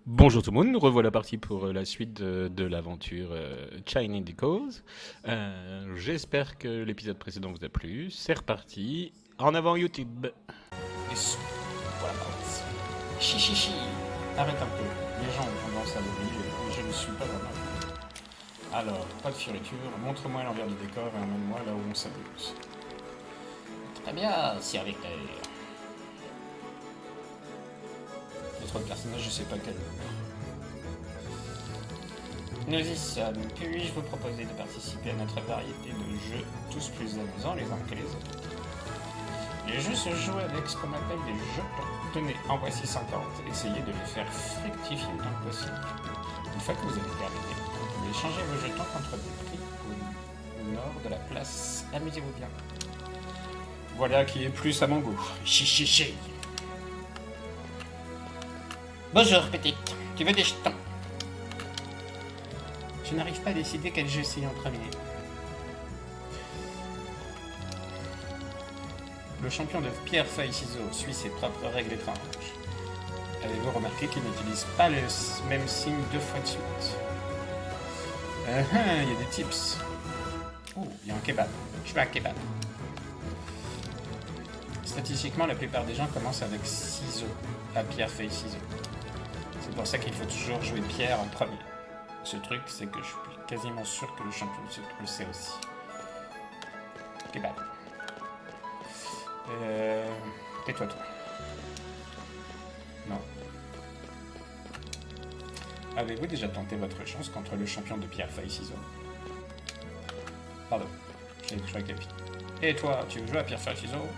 Bonjour tout le monde, nous revoilà parti pour la suite de l'aventure China Cause. J'espère que l'épisode précédent vous a plu. C'est reparti, en avant YouTube. Des sous pour la province. Chi. Arrête un peu. Les gens ont tendance à l'oublier et je ne suis pas vraiment. Alors, pas de fioriture, montre-moi l'envers du décor et emmène-moi là où on s'amuse. Très bien, Sir Victor. Notre personnages, je sais pas quel. Nous y sommes. Puis-je vous proposer de participer à notre variété de jeux, tous plus amusants les uns que les autres. Les jeux se jouent avec ce qu'on appelle des jetons. Tenez, en voici 50. Essayez de les faire fructifier autant que possible. Une fois que vous avez terminé, vous pouvez échanger vos jetons contre des prix au nord de la place. Amusez-vous bien. Voilà qui est plus à mon goût. Chi. Bonjour, petite. Tu veux des jetons? Je n'arrive pas à décider quel jeu essayer en premier. Le champion de pierre, feuille, ciseaux suit ses propres règles étranges. Avez-vous remarqué qu'il n'utilise pas le même signe 2 fois de suite? Il y a des tips. Oh, il y a un kebab. Je veux un kebab. Statistiquement, la plupart des gens commencent avec ciseaux, pas pierre, feuille, ciseaux. C'est pour ça qu'il faut toujours jouer pierre en premier. Ce truc, c'est que je suis quasiment sûr que le champion le sait aussi. Kebab. Tais-toi, toi. Non. Avez-vous déjà tenté votre chance contre le champion de pierre, feuille, ciseaux? Pardon, j'ai joué avec les filles. Et toi, tu veux jouer à pierre, feuille, ciseaux?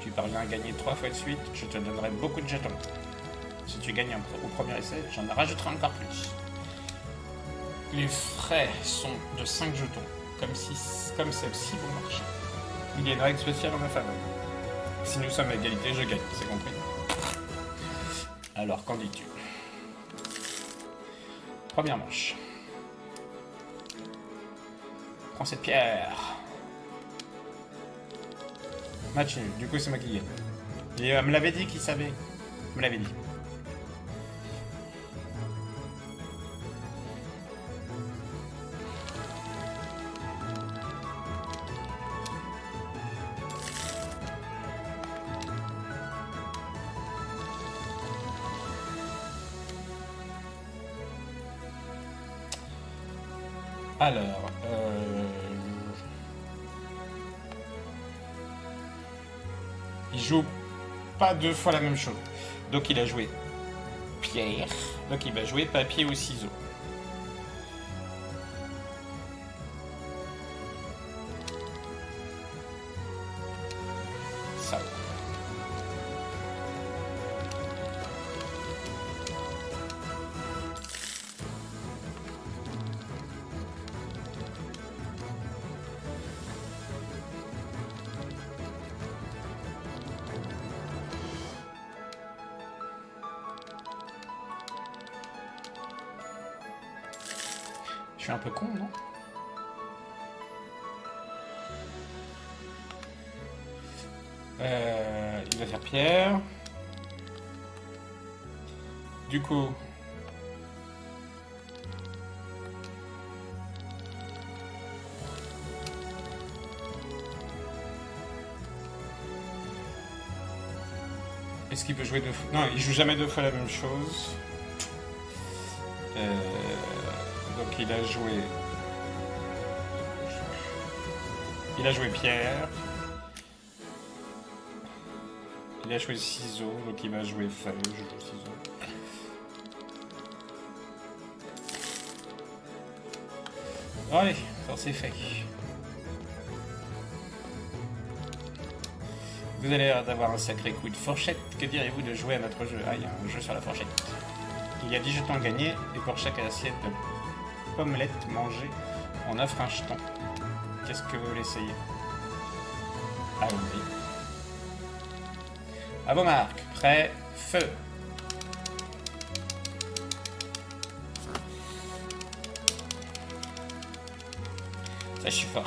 Tu parviens à gagner 3 fois de suite, je te donnerai beaucoup de jetons. Si tu gagnes au premier essai, j'en rajouterai encore plus. Les frais sont de 5 jetons, comme celle-ci bon marché. Il y a une règle spéciale en ma faveur. Si nous sommes à égalité, je gagne, c'est compris. Alors, qu'en dis-tu? Première manche. Prends cette pierre. Match nul, du coup c'est moi qui gagne. Et elle me l'avait dit qu'il savait. Me l'avait dit. Alors, il joue pas 2 fois la même chose. Donc il a joué pierre, donc il va jouer papier ou ciseaux. Ça. Je suis un peu con, non? Il va faire pierre. Du coup... Est-ce qu'il peut jouer 2 fois? Non, il joue jamais 2 fois la même chose. Donc il a joué... Il a joué pierre. Il a joué ciseaux, donc il va jouer feuille, je joue ciseaux. Allez, ça c'est fait. Vous avez l'air d'avoir un sacré coup de fourchette. Que direz-vous de jouer à notre jeu? Ah, il y a un jeu sur la fourchette. Il y a 10 jetons à gagner, et pour chaque assiette de pommelette mangée, on offre un jeton. Qu'est-ce que vous voulez essayer? Allons-y. À vos marques. Prêt, feu. Ça, je suis fort.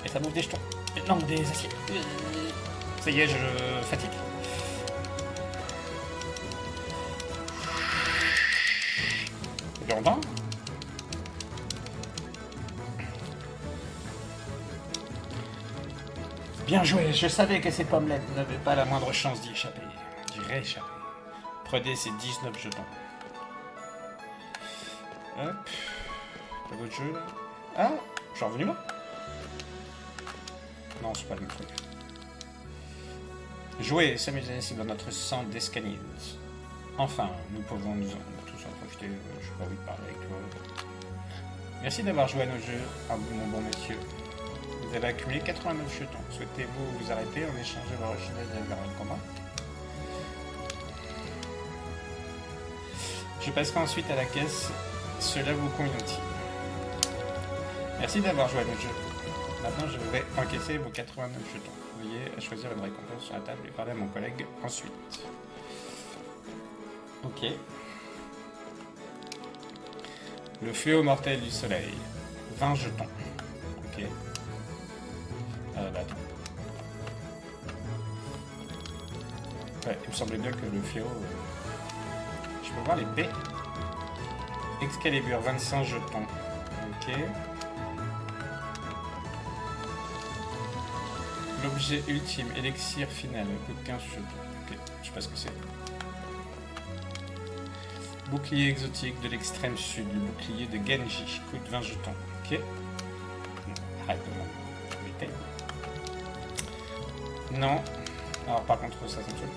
Et ça bouffe des jetons. Non, des aciers. Ça y est, je fatigue. Tu entends? Bien joué, je savais que ces pomelettes n'avaient pas la moindre chance d'y échapper. D'y rééchapper. Prenez ces 19 jetons. Hop. Pas votre jeu là. Ah, je suis revenu là. Non, c'est pas le même truc. Jouer et s'amuser ainsi dans notre centre d'escalier. Enfin, nous pouvons nous tous en profiter. Je n'ai pas envie de parler avec toi. Merci d'avoir joué à nos jeux, à vous, mon bon monsieur. Vous avez accumulé 89 jetons. Souhaitez-vous vous arrêter en échange de vos recherches vers le combat? Je passerai ensuite à la caisse. Cela vous convient-il? Merci d'avoir joué à nos jeux. Maintenant, je vais encaisser vos 89 jetons. Veuillez choisir une récompense sur la table et parler à mon collègue ensuite. Ok. Le fléau mortel du soleil. 20 jetons. Ok. Bah attends. Ouais, il me semblait bien que le fléau... Je peux voir l'épée. Excalibur, 25 jetons. Ok. L'objet ultime, élixir final, coûte 15 jetons. Ok, je sais pas ce que c'est. Bouclier exotique de l'extrême sud, le bouclier de Genji, coûte 20 jetons. Ok. Arrête de m'embêter. Non. Alors par contre, ça me saoule.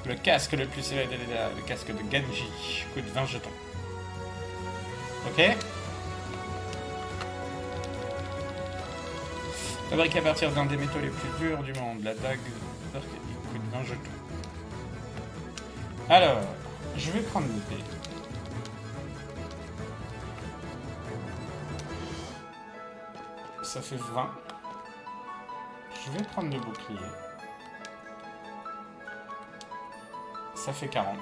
Le casque le plus célèbre, le casque de Genji, coûte 20 jetons. Ok. Fabriqué à partir d'un des métaux les plus durs du monde, la dague d'Arcadie, coûte 20 jetons. Alors, je vais prendre l'épée. Ça fait 20. Je vais prendre le bouclier. Ça fait 40.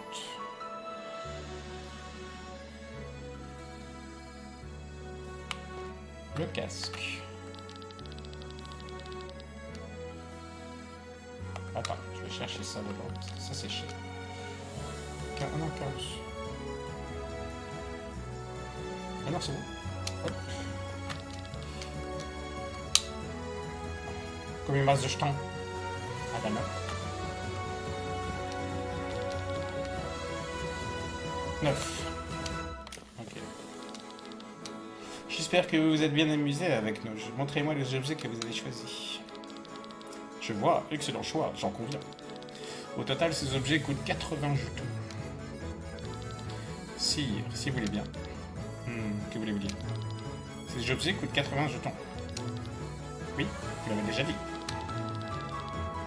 Le casque. Attends, je vais chercher ça d'abord. Ça c'est cher. Ah non, 15. Ah non, c'est bon. Hop. Comme une masse de jetons. Ah bah non. 9. Ok. J'espère que vous vous êtes bien amusés avec nos jeux. Montrez-moi les objets que vous avez choisis. Je vois, excellent choix, j'en conviens. Au total, ces objets coûtent 80 jetons. Sire, si vous voulez bien. Que voulez-vous dire? Ces objets coûtent 80 jetons. Oui, vous l'avez déjà dit.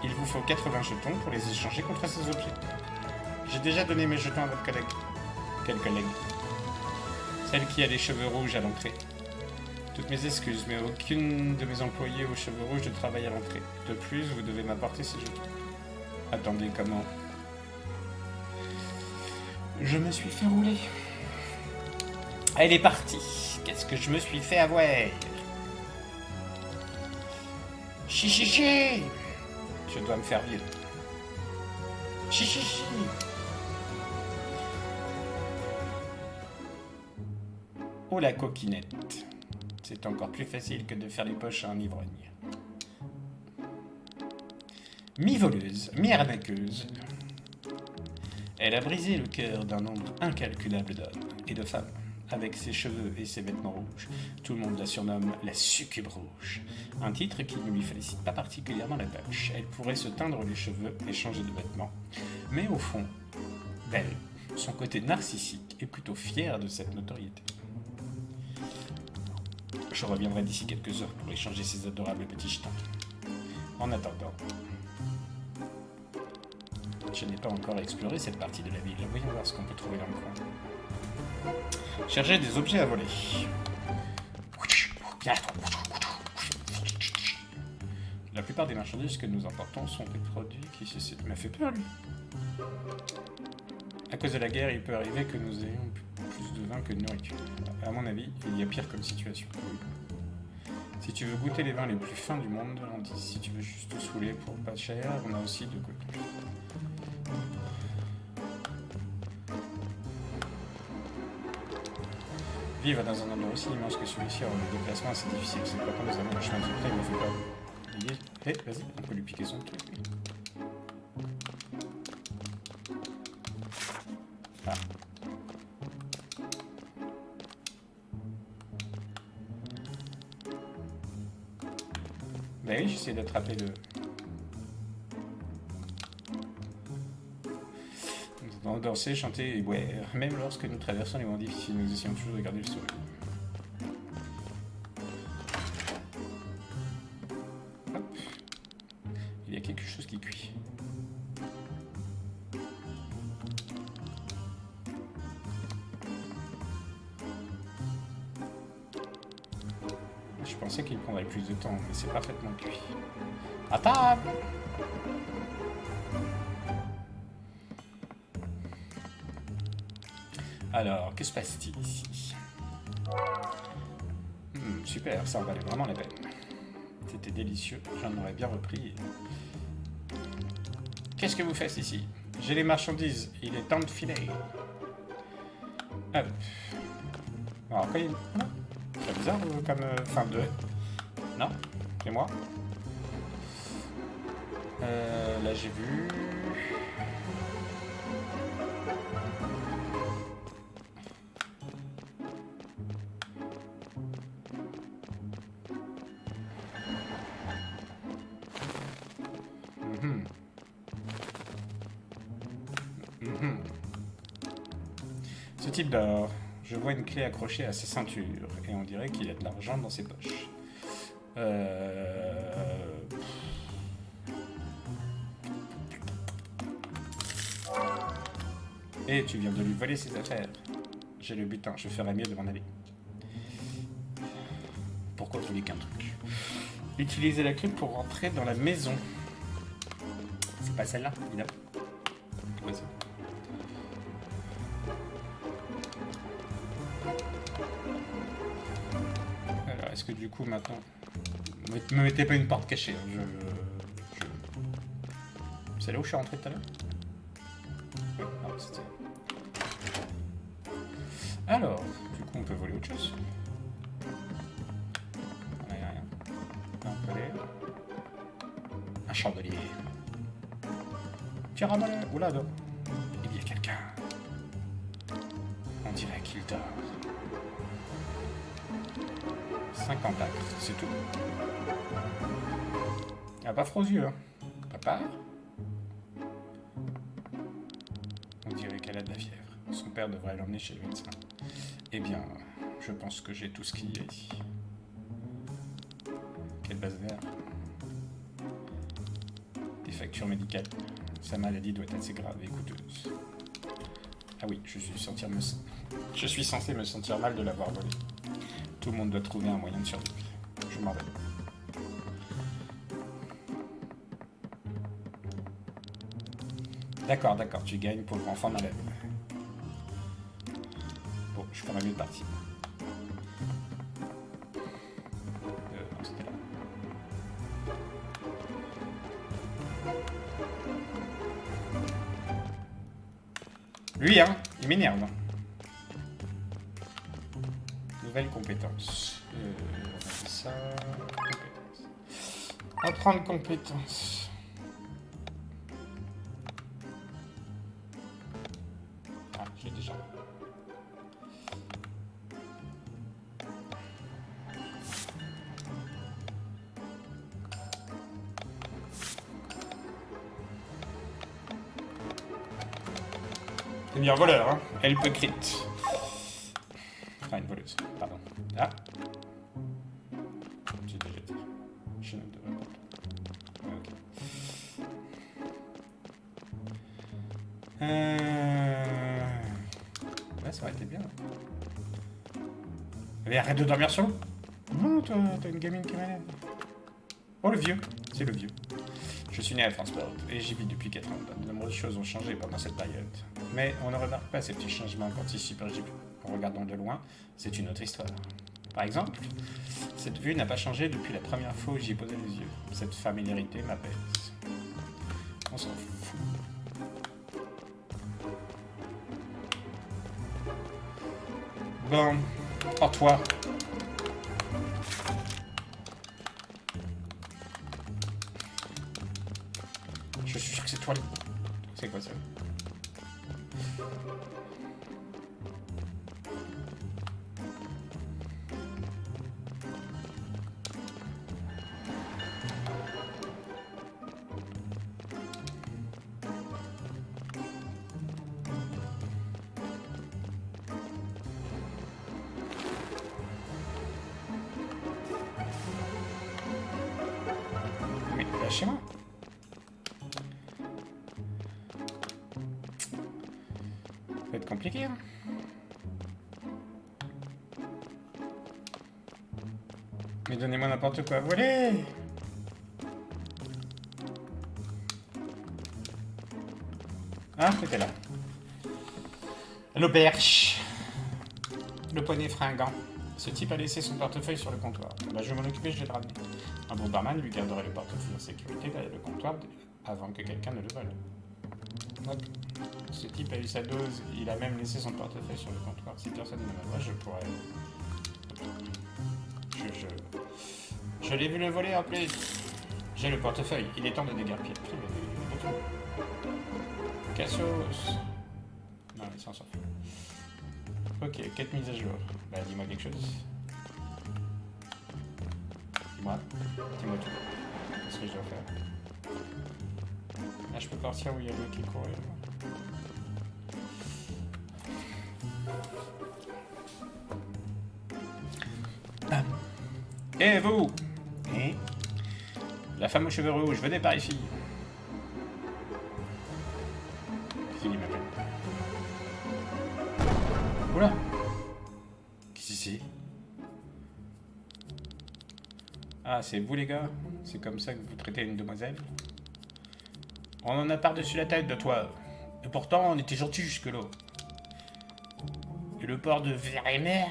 Il vous faut 80 jetons pour les échanger contre ces objets. J'ai déjà donné mes jetons à votre collègue. Quel collègue? Celle qui a les cheveux rouges à l'entrée. Toutes mes excuses, mais aucune de mes employés aux cheveux rouges ne travaille à l'entrée. De plus, vous devez m'apporter ces jetons. Attendez, comment? Je me suis fait rouler. Elle est partie. Qu'est-ce que je me suis fait avoir? Chichichi. Je dois me faire vieux. Chichichi. Oh la coquinette. C'est encore plus facile que de faire les poches à un ivrogne. Mi-voleuse, mi-arnaqueuse. Elle a brisé le cœur d'un nombre incalculable d'hommes et de femmes. Avec ses cheveux et ses vêtements rouges, tout le monde la surnomme la succube rouge. Un titre qui ne lui félicite pas particulièrement la tâche. Elle pourrait se teindre les cheveux et changer de vêtements. Mais au fond, d'elle, son côté narcissique est plutôt fier de cette notoriété. Je reviendrai d'ici quelques heures pour échanger ces adorables petits jetons. En attendant, je n'ai pas encore exploré cette partie de la ville. Voyons voir ce qu'on peut trouver dans le coin. Chercher des objets à voler. La plupart des marchandises que nous importons sont des produits qui suscitent... Il m'a fait peur, lui. À cause de la guerre, il peut arriver que nous ayons plus de vin que de nourriture. À mon avis, il y a pire comme situation. Si tu veux goûter les vins les plus fins du monde, on dit. Si tu veux juste te saouler pour pas cher, on a aussi de quoi. Vivre dans un endroit aussi immense que celui-ci, alors le déplacement c'est difficile. C'est pas comme nous avons le chemin de secret, il me fait pas. Eh, vas-y, on peut lui piquer son truc. Ah. Bah oui, j'essaie d'attraper le... Danser, chanter et boire. Même lorsque nous traversons les moments difficiles, nous essayons toujours de garder le sourire. Hop. Il y a quelque chose qui cuit. Je pensais qu'il prendrait plus de temps, mais c'est parfaitement cuit. À table! Alors, que se passe-t-il ici? Super, ça en valait vraiment la peine. C'était délicieux, j'en aurais bien repris. Qu'est-ce que vous faites ici? J'ai les marchandises, il est temps de filer. Hop. Alors, quand il... C'est bizarre comme fin de... Non? C'est moi? Là, j'ai vu... Ce type d'or, je vois une clé accrochée à sa ceinture et on dirait qu'il a de l'argent dans ses poches. Et tu viens de lui voler ses affaires. J'ai le butin, je ferais mieux de m'en aller. Pourquoi trouver qu'un truc? Utiliser la clé pour rentrer dans la maison. C'est pas celle-là, évidemment. Ouais, c'est... Alors, est-ce que du coup, maintenant... Me mettez pas une porte cachée. Hein. C'est là où je suis rentré tout à l'heure? Non, c'était... Alors, du coup, on peut voler autre chose. Il n'y a rien. Là, on peut aller... Un chandelier. Tiens, ramène. Oula, non. Il y a quelqu'un. On dirait qu'il dort. 50 acres, c'est tout. Ah, pas froid aux yeux, hein. Papa. On dirait qu'elle a de la fièvre. Son père devrait l'emmener chez le médecin. Eh bien, je pense que j'ai tout ce qu'il y a ici. Quelle base verte. Des factures médicales. Sa maladie doit être assez grave et coûteuse. Ah oui, je suis censé me sentir mal de l'avoir volé. Tout le monde doit trouver un moyen de survivre. Je m'en vais. D'accord, tu gagnes, pauvre enfant malade. Bon, je ferai mieux de partir. Non, c'était là. Lui, hein, il m'énerve. Nouvelle compétence. On a fait ça. Compétence. Apprendre compétence. Ah, j'ai déjà. C'est bien voleur, hein. Elle peut crit. Enfin, une voleuse, pardon. Ah. J'ai déjà dit. Je ne devrais pas. Ok. Ouais, ça aurait été bien. Mais arrête de dormir sur l'eau. Non, t'as une gamine qui est malade. Oh, le vieux. c'est le vieux. Je suis né à Transport et j'y vis depuis 4 ans. De nombreuses choses ont changé pendant cette période. Mais on ne remarque pas ces petits changements quand ils submergent. En regardant de loin, c'est une autre histoire. Par exemple, cette vue n'a pas changé depuis la première fois où j'y ai posé les yeux. Cette familiarité m'apaise. On s'en fout. Bon, oh toi. Je suis sûr que c'est toi. C'est quoi ça? Mais lâchez-moi. Ça va être compliqué, hein. Mais donnez-moi n'importe quoi, volez! Ah, c'était là. L'auberge. Le poney fringant. Ce type a laissé son portefeuille sur le comptoir. Bah, je vais m'en occuper, je l'ai ramené. Un bon barman lui garderait le portefeuille en sécurité derrière le comptoir avant que quelqu'un ne le vole. Hop. Ce type a eu sa dose, il a même laissé son portefeuille sur le comptoir. Si personne ne me voit, je pourrais... Je l'ai vu le voler en plus. J'ai le portefeuille, il est temps de déguerpir. Cassos. Non, mais ça, on s'en fout. Ok, quête mise à jour. Bah, dis-moi quelque chose. Dis-moi tout. Qu'est-ce que je dois faire? Là, je peux partir où il y a le mec qui courait. Ah. Eh vous! Eh? La femme aux cheveux rouges, venez par ici. Qu'est-ce qu'il m'appelle? Oula! Qu'est-ce que c'est? Ah, c'est vous les gars? C'est comme ça que vous traitez une demoiselle? On en a par-dessus la tête de toi. Et pourtant, on était gentils jusque-là. Et le port de Vérémer,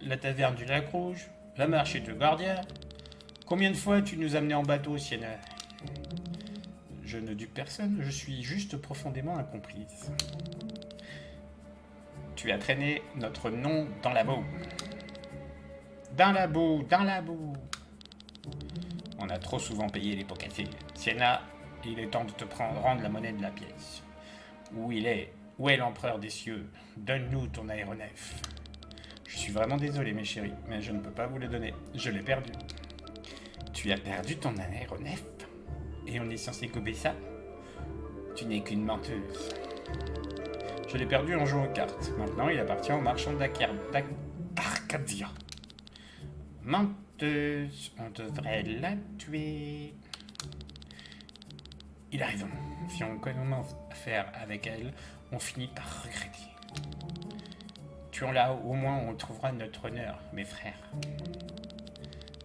la taverne du Lac Rouge, la marché de Guardia. Combien de fois tu nous as amenés en bateau, Sienna? Je ne dupe personne, je suis juste profondément incomprise. Tu as traîné notre nom dans la boue. Dans la boue, dans la boue. On a trop souvent payé les pots cassés. Sienna, il est temps de te rendre la monnaie de la pièce. Où il est? Où est l'empereur des cieux? Donne-nous ton aéronef. Je suis vraiment désolé, mes chéris, mais je ne peux pas vous le donner. Je l'ai perdu. Tu as perdu ton aéronef? Et on est censé gober ça? Tu n'es qu'une menteuse. Je l'ai perdu en jouant aux cartes. Maintenant, il appartient aux marchands d'Arcadia. Menteuse, on devrait la tuer. Il a raison. Si on commence à faire avec elle, on finit par regretter. Tuons-la, au moins on trouvera notre honneur, mes frères.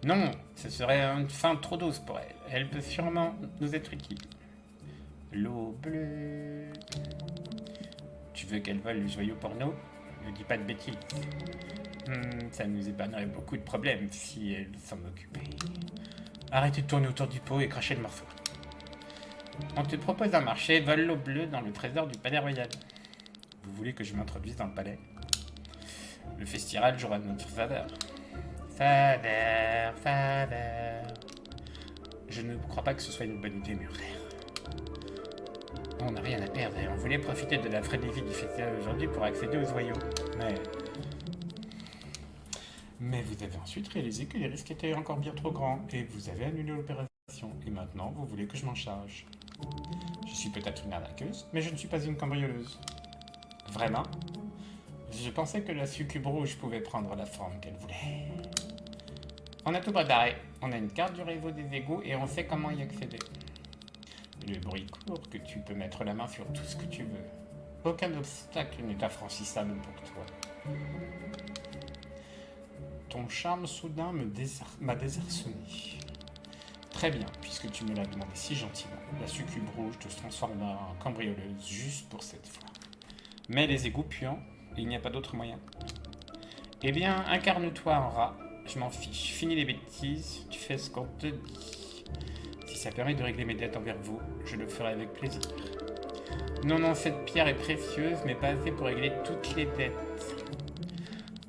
Non, ce serait une fin trop douce pour elle. Elle peut sûrement nous être utile. L'eau bleue. Tu veux qu'elle vole le joyau porno? Ne dis pas de bêtises. Ça nous épargnerait beaucoup de problèmes si elle s'en occupait. Arrêtez de tourner autour du pot et cracher le morceau. On te propose un marché, vole l'eau bleue dans le trésor du palais royal. Vous voulez que je m'introduise dans le palais? Le festival jouera de notre faveur. Faveur. Je ne crois pas que ce soit une bonne idée, mes frères. On n'a rien à perdre et on voulait profiter de la frénésie du festival aujourd'hui pour accéder aux joyaux. Mais vous avez ensuite réalisé que les risques étaient encore bien trop grands et vous avez annulé l'opération. Et maintenant, vous voulez que je m'en charge. Je suis peut-être une arnaqueuse, mais je ne suis pas une cambrioleuse. Vraiment? Je pensais que la succube rouge pouvait prendre la forme qu'elle voulait. On a tout préparé. On a une carte du réseau des égouts et on sait comment y accéder. Le bruit court que tu peux mettre la main sur tout ce que tu veux. Aucun obstacle n'est infranchissable pour toi. Ton charme soudain m'a désarçonné. Très bien, puisque tu me l'as demandé si gentiment, la succube rouge te transformera en cambrioleuse juste pour cette fois. Mais les égouts puants, il n'y a pas d'autre moyen. Eh bien, incarne-toi en rat, je m'en fiche. Finis les bêtises, tu fais ce qu'on te dit. Si ça permet de régler mes dettes envers vous, je le ferai avec plaisir. Non, cette pierre est précieuse, mais pas assez pour régler toutes les dettes.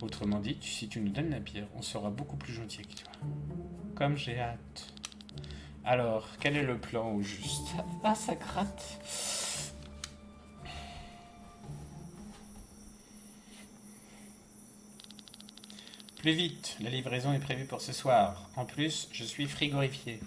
Autrement dit, si tu nous donnes la pierre, on sera beaucoup plus gentil avec toi. Comme j'ai hâte. Alors, quel est le plan au juste? Ah, ça gratte. Plus vite, la livraison est prévue pour ce soir. En plus, je suis frigorifié.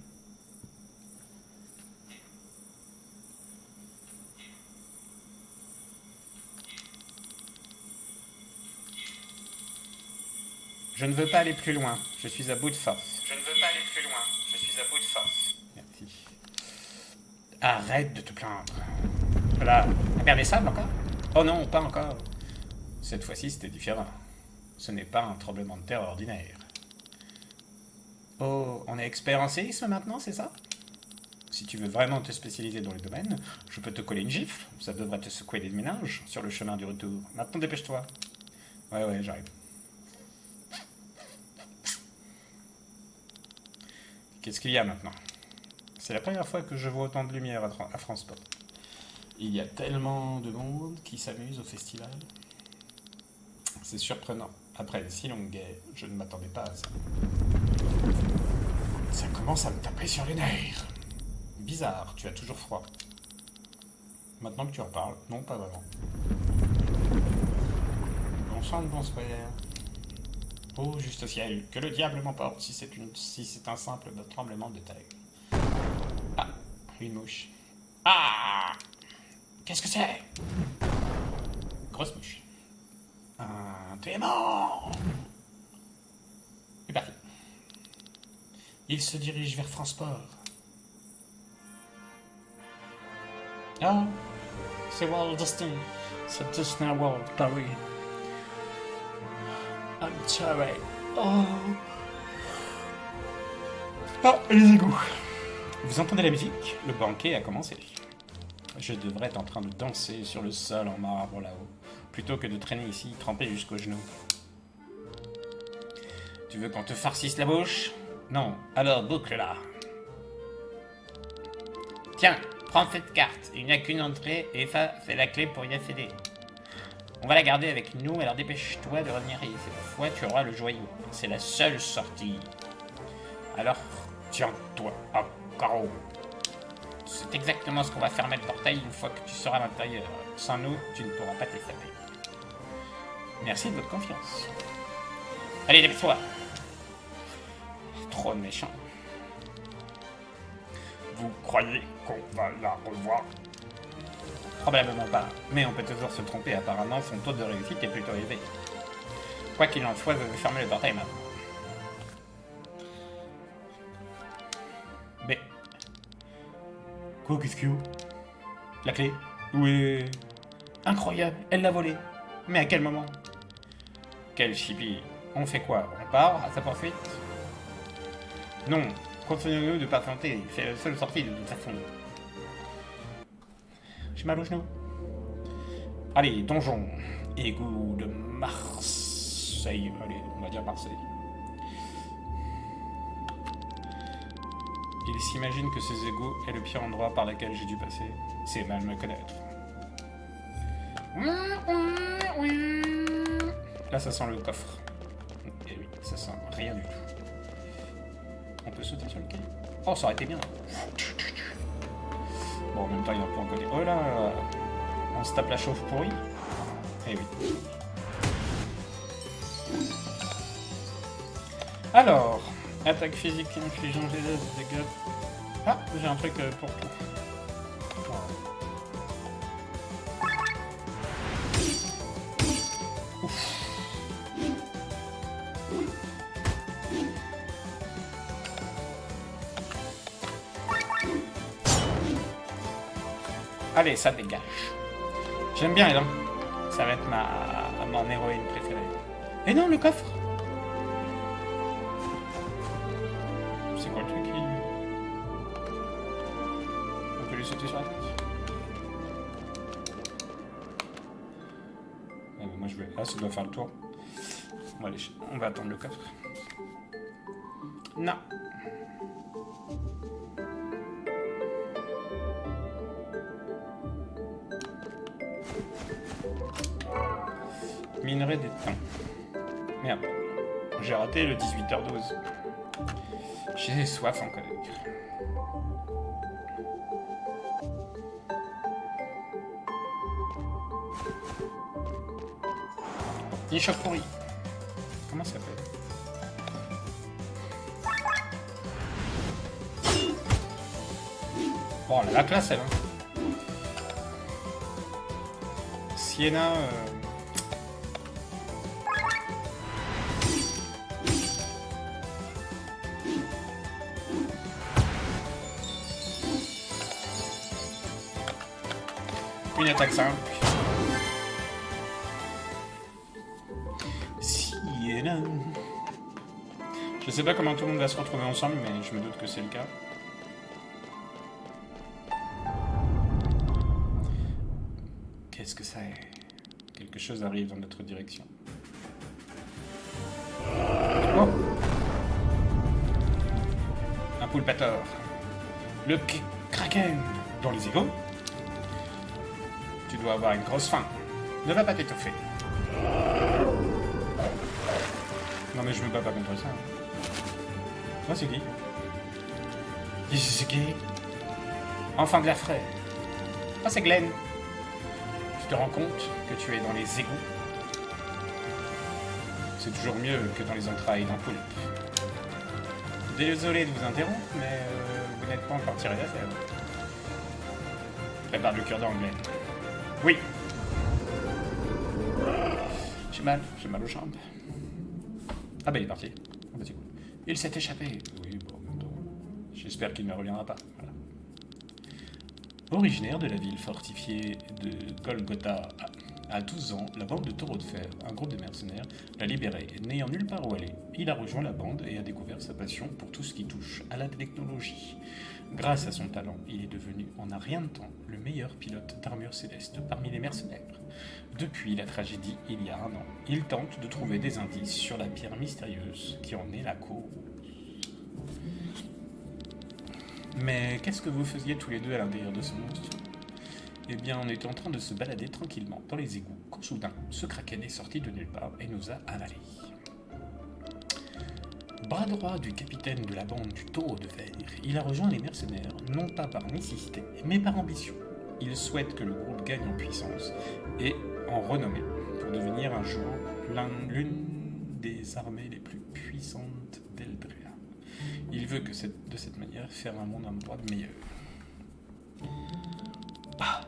Je ne veux pas aller plus loin. Je suis à bout de force. Je ne veux pas aller plus loin. Je suis à bout de force. Merci. Arrête de te plaindre. Voilà. Imperméable encore? Oh non, pas encore. Cette fois-ci, c'était différent. Ce n'est pas un tremblement de terre ordinaire. Oh, on est expert en séisme maintenant, c'est ça? Si tu veux vraiment te spécialiser dans le domaine, je peux te coller une gifle. Ça devrait te secouer des méninges sur le chemin du retour. Maintenant, dépêche-toi. Ouais, j'arrive. Qu'est-ce qu'il y a maintenant? C'est la première fois que je vois autant de lumière à Fransport. Il y a tellement de monde qui s'amuse au festival. C'est surprenant. Après une si longue guerre, je ne m'attendais pas à ça. Ça commence à me taper sur les nerfs. Bizarre, tu as toujours froid. Maintenant que tu en parles, non, pas vraiment. Bon sang de bonsoir. Oh, juste au ciel, que le diable m'emporte si c'est un simple tremblement de terre. Ah, une mouche. Ah! Qu'est-ce que c'est? Grosse mouche. Un démon! C'est parti. Il se dirige vers Fransport. Ah, c'est Walt Disney. C'est Disney World, Paris. I'm sorry. Oh. Ah, les égouts. Vous entendez la musique? Le banquet a commencé. Je devrais être en train de danser sur le sol en marbre là-haut, plutôt que de traîner ici, trempé jusqu'aux genoux. Tu veux qu'on te farcisse la bouche? Non, alors boucle-la. Tiens, prends cette carte. Il n'y a qu'une entrée, et ça, c'est la clé pour y accéder. On va la garder avec nous, alors dépêche-toi de revenir et cette fois tu auras le joyau. C'est la seule sortie. Alors, tiens-toi à carreau. C'est exactement ce qu'on va fermer le portail une fois que tu seras à l'intérieur. Sans nous, tu ne pourras pas t'échapper. Merci de votre confiance. Allez, dépêche-toi. Trop méchant. Vous croyez qu'on va la revoir? Probablement pas, mais on peut toujours se tromper. Apparemment, son taux de réussite est plutôt élevé. Quoi qu'il en soit, je vais fermer le portail maintenant. Mais... Quoi, qu'est-ce qu'il y a? La clé? Oui. Incroyable, elle l'a volée. Mais à quel moment? Quel chibi. On fait quoi? On part à sa poursuite? Non, continuons de patienter. C'est la seule sortie de toute façon. J'ai mal au genou. Allez, donjon. Égout de Marseille. Allez, on va dire Marseille. Il s'imagine que ces égouts est le pire endroit par lequel j'ai dû passer. C'est mal me connaître. Là, ça sent le coffre. Et oui, ça sent rien du tout. On peut sauter sur le caillou. Oh, ça aurait été bien. Bon, en même temps, il y a un peu en côté. Oh là, on se tape la chauffe pourrie. Eh oui. Alors, attaque physique infligeant G2 de dégâts. Ah, j'ai un truc pour tout. Ouf. Allez, ça dégage. J'aime bien, elle. Ça va être mon héroïne préférée. Et non, le coffre. C'est quoi le truc qui... sauter sur la tête. Ah, bah, moi je vais. Ah, ça doit faire le tour. On va attendre le coffre. Non. Minerai des temps. Merde. J'ai raté le 18h12. J'ai soif encore. Niche pourri. Comment ça s'appelle? Bon, elle a la classe, elle. Hein. Sienna... Une attaque simple. Sienna... Je sais pas comment tout le monde va se retrouver ensemble, mais je me doute que c'est le cas. Qu'est-ce que ça est? Quelque chose arrive dans notre direction. Oh! Un poulpator. Le kraken dans les égaux. Tu dois avoir une grosse faim. Ne va pas t'étouffer. Non mais je me bats pas contre ça. Toi c'est qui? C'est qui? Enfant de la fraie. Ah c'est Glenn. Tu te rends compte que tu es dans les égouts? C'est toujours mieux que dans les entrailles d'un poulpe. Désolé de vous interrompre, mais vous n'êtes pas encore tiré d'affaire. Prépare le cure-dent, Glenn. Oui. J'ai mal aux jambes. Ah bah il est parti. Ah bah c'est cool. Il s'est échappé. Oui, bon, j'espère qu'il ne reviendra pas. Voilà. Originaire de la ville fortifiée de Golgotha, à 12 ans, la bande de Taureaux de Fer, un groupe de mercenaires, l'a libéré. N'ayant nulle part où aller, il a rejoint la bande et a découvert sa passion pour tout ce qui touche à la technologie. Grâce à son talent, il est devenu, en un rien de temps, le meilleur pilote d'armure céleste parmi les mercenaires. Depuis la tragédie, il y a 1 an, il tente de trouver des indices sur la pierre mystérieuse qui en est la cause. Mais qu'est-ce que vous faisiez tous les deux à l'intérieur de ce monstre? Eh bien, on était en train de se balader tranquillement dans les égouts, quand soudain, ce kraken est sorti de nulle part et nous a avalés. Bras droit du capitaine de la bande du Taureau de Fer, il a rejoint les mercenaires, non pas par nécessité, mais par ambition. Il souhaite que le groupe gagne en puissance et en renommée, pour devenir un jour l'une des armées les plus puissantes d'Eldrea. Il veut que de cette manière faire un monde un endroit meilleur. Ah.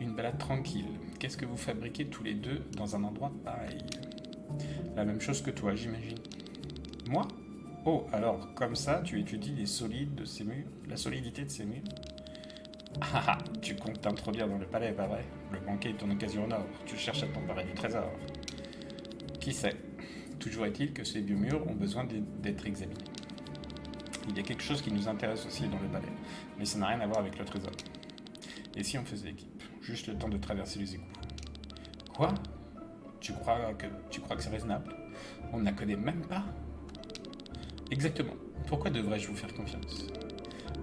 Une balade tranquille. Qu'est-ce que vous fabriquez tous les deux dans un endroit pareil? La même chose que toi, j'imagine. Moi? Oh, alors, comme ça, tu étudies les solides de ces murs, la solidité de ces murs? Ah ah, tu comptes t'introduire dans le palais, pas vrai? Le banquet est ton occasion en or. Tu cherches à t'emparer du trésor. Qui sait? Toujours est-il que ces vieux murs ont besoin d'être examinés. Il y a quelque chose qui nous intéresse aussi dans le palais, mais ça n'a rien à voir avec le trésor. Et si on faisait équipe? Juste le temps de traverser les égouts. Quoi? Tu crois que c'est raisonnable? On ne la connaît même pas? Exactement. Pourquoi devrais-je vous faire confiance?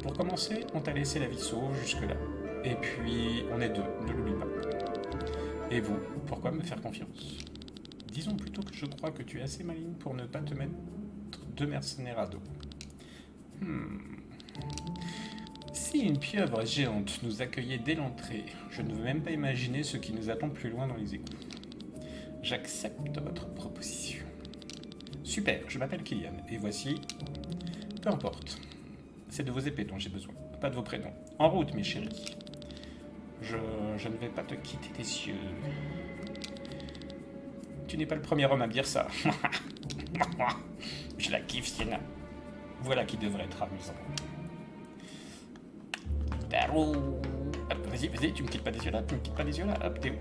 Pour commencer, on t'a laissé la vie sauve jusque-là. Et puis, on est deux, ne l'oublie pas. Et vous, pourquoi me faire confiance? Disons plutôt que je crois que tu es assez maligne pour ne pas te mettre 2 mercenaires à dos. Si une pieuvre géante nous accueillait dès l'entrée, je ne veux même pas imaginer ce qui nous attend plus loin dans les égouts. J'accepte votre proposition. Super, je m'appelle Kylian, et voici... Peu importe. C'est de vos épées dont j'ai besoin, pas de vos prénoms. En route, mes chéris. Je ne vais pas te quitter des cieux. Tu n'es pas le premier homme à me dire ça. Je la kiffe, Sienna. Voilà qui devrait être amusant. Hop, vas-y, tu me quittes pas des yeux là, Hop, t'es où?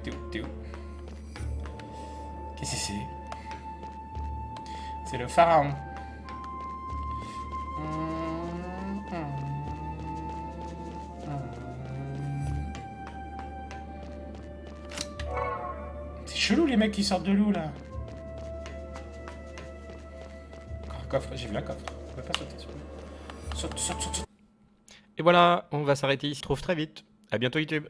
Qu'est-ce que c'est? C'est le pharaon. chelou les mecs qui sortent de l'eau là. Un coffre, j'ai vu un coffre. On peut pas sauter dessus. Saute. Et voilà, on va s'arrêter, il se trouve très vite. À bientôt YouTube.